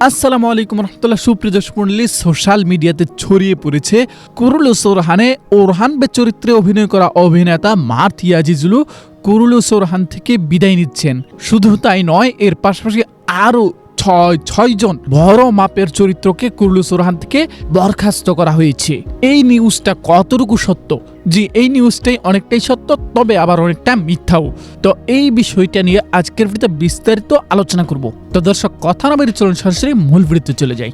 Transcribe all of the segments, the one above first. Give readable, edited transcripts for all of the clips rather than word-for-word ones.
আসসালামু আলাইকুম রহমতুল্লাহ। সুপ্রিয় দর্শক মণ্ডলী, সোশ্যাল মিডিয়াতে ছড়িয়ে পড়েছে কুরুলুস ওরহানে ওরহান বে চরিত্রে অভিনয় করা অভিনেতা মার্থ ইয়াজিজুলু কুরুলুস ওরহান থেকে বিদায় নিচ্ছেন। শুধু তাই নয়, এর পাশাপাশি আরও ছয়জন বড় মাপের চরিত্রকে কুরুলুস ওরহান থেকে বরখাস্ত করা হয়েছে। এই নিউজটা কতটুকু সত্য? জি, এই নিউজটাই অনেকটাই সত্য, তবে আবার অনেকটা মিথ্যাও। তো এই বিষয়টা নিয়ে আজকের ভিডিওতে বিস্তারিত আলোচনা করব। তো দর্শক, কথা না বেরিয়ে চলুন সরাসরি মূল ভিডিওতে চলে যাই।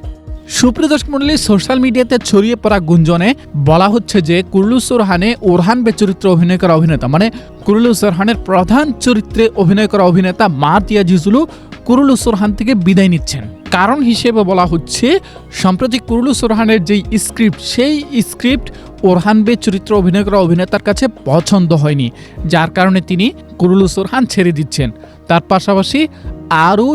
সুপ্রিয় দর্শক মণ্ডলী, সোশ্যাল মিডিয়াতে ছড়িয়ে পড়া গুঞ্জনে বলা হচ্ছে যে কুরুলুস ওরহানে ওরহান বে চরিত্রে অভিনয় করা অভিনেতা, মানে কুরুলুস ওরহানের প্রধান চরিত্রে অভিনয় করা অভিনেতা মার্থ ইয়াজিজুলু কুরুলুস ওরহান থেকে বিদায় নিচ্ছেন। কারণ হিসেবে বলা হচ্ছে, সম্প্রতি কুরুলুস ওরহানের যেই স্ক্রিপ্ট, সেই স্ক্রিপ্ট ওরহান বে চরিত্রে অভিনয় করা অভিনেতার কাছে পছন্দ হয়নি, যার কারণে তিনি কুরুলুস ওরহান ছেড়ে দিচ্ছেন। তার পাশাপাশি আরও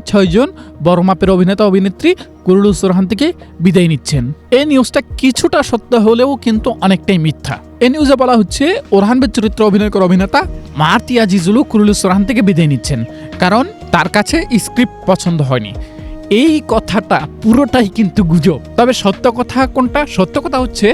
ছয়জন বড় মাপের অভিনেতা অভিনেত্রী কুরুলুস ওরহান থেকে বিদায় নিচ্ছেন। এই নিউজটা কিছুটা সত্য হলেও কিন্তু অনেকটাই মিথ্যা। এই নিউজে বলা হচ্ছে ওরহান বে চরিত্রে অভিনয় করা অভিনেতা মার্থ ইয়াজিজুলু কুরুলুস ওরহান থেকে বিদায় নিচ্ছেন, কারণ তার কাছে স্ক্রিপ্ট পছন্দ হয়নি। এই কথাটা পুরোটাই কিন্তু গুজব। তবে সত্য কথা কোনটা? সত্য কথা হচ্ছে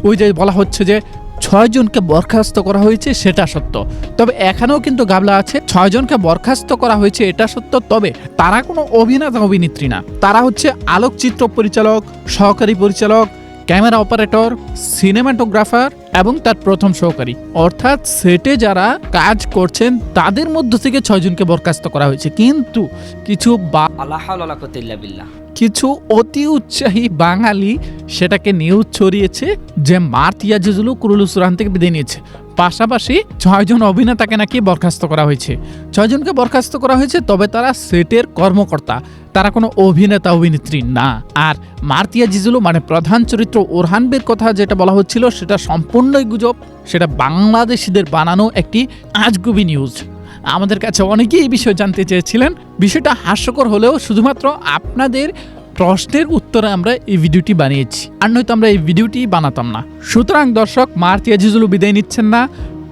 ওই যে বলা হচ্ছে যে 6 জনকে বরখাস্ত করা হয়েছে, সেটা সত্য। তবে এখানেও কিন্তু গাবলা আছে। 6 জনকে বরখাস্ত করা হয়েছে, এটা সত্য। তবে তারা কোনো অভিনেতা অভিনেত্রী না, তারা হচ্ছে আলোকচিত্র পরিচালক, সহকারী পরিচালক, ক্যামেরা অপারেটর, সিনেমাটোগ্রাফার এবং তার প্রথম সহকারী, অর্থাৎ সেটে যারা কাজ করছেন তাদের মধ্য থেকে 6 জনকে বরখাস্ত করা হয়েছে। কিন্তু কিছু অতি উৎসাহী বাঙালি সেটাকে নিউজ ছড়িয়েছে যে মার্থ ইয়াজিজুলু কুরুলুস ওরহান থেকে বিদায় নিয়েছে। পাশাপাশি 6 জন অভিনেতাকে নাকি বরখাস্ত করা হয়েছে। 6 জনকে বরখাস্ত করা হয়েছে, তবে তারা সেটের কর্মকর্তা, তারা কোনো অভিনেতা অভিনেত্রী না। আর মার্থ ইয়াজিজুলু মানে প্রধান চরিত্র ওরহান বের কথা যেটা বলা হচ্ছিল, সেটা সম্পূর্ণই গুজব। সেটা বাংলাদেশিদের বানানো একটি আজগুবি নিউজ। আমাদের কাছে অনেকেই এই বিষয়ে জানতে চেয়েছিলেন। বিষয়টা হাস্যকর হলেও শুধুমাত্র আপনাদের প্রশ্নের উত্তরে আমরা এই ভিডিওটি বানিয়েছি, আর নয়তো আমরা এই ভিডিওটি বানাতাম না। সুতরাং দর্শক, মার্থ ইয়াজিজুলু বিদায় নিচ্ছেন না,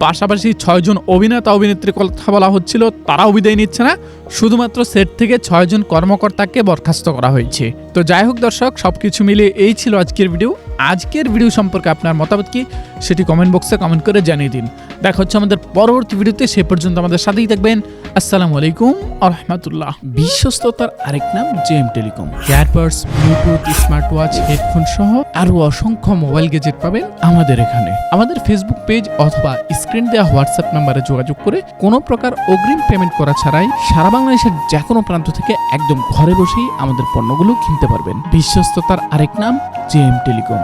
পাশাপাশি 6 জন অভিনেতা অভিনেত্রীর কথা বলা হচ্ছিল, তারাও বিদায় নিচ্ছে না। শুধুমাত্র সেট থেকে 6 জন কর্মকর্তাকে বরখাস্ত করা হয়েছে। তো যাই হোক দর্শক, সবকিছু মিলিয়ে এই ছিল আজকের ভিডিও। আজকের ভিডিও সম্পর্কে আপনার মতামত কি, সেটি কমেন্ট বক্সে কমেন্ট করে জানিয়ে দিন। দেখা হচ্ছে আমাদের পরবর্তী ভিডিওতে। সে পর্যন্ত আমাদের সাথেই থাকবেন। আসসালামু আলাইকুম ওয়া রাহমাতুল্লাহ। বিশ্বস্ততার আরেক নাম JM telecom. Earbuds, Bluetooth, smart watch, headphone সহ আরো অসংখ্য মোবাইল গ্যাজেট পাবেন আমাদের এখানে। আমাদের ফেসবুক পেজ অথবা স্ক্রিন দেওয়া হোয়াটসঅ্যাপ নাম্বারে যোগাযোগ করে কোনো প্রকার অগ্রিম পেমেন্ট করা ছাড়াই সারা বাংলাদেশের যে কোনো প্রান্ত থেকে একদম ঘরে বসেই আমাদের পণ্যগুলো কিনতে পারবেন। বিশ্বস্ততার আরেক নাম জেএম টেলিকম।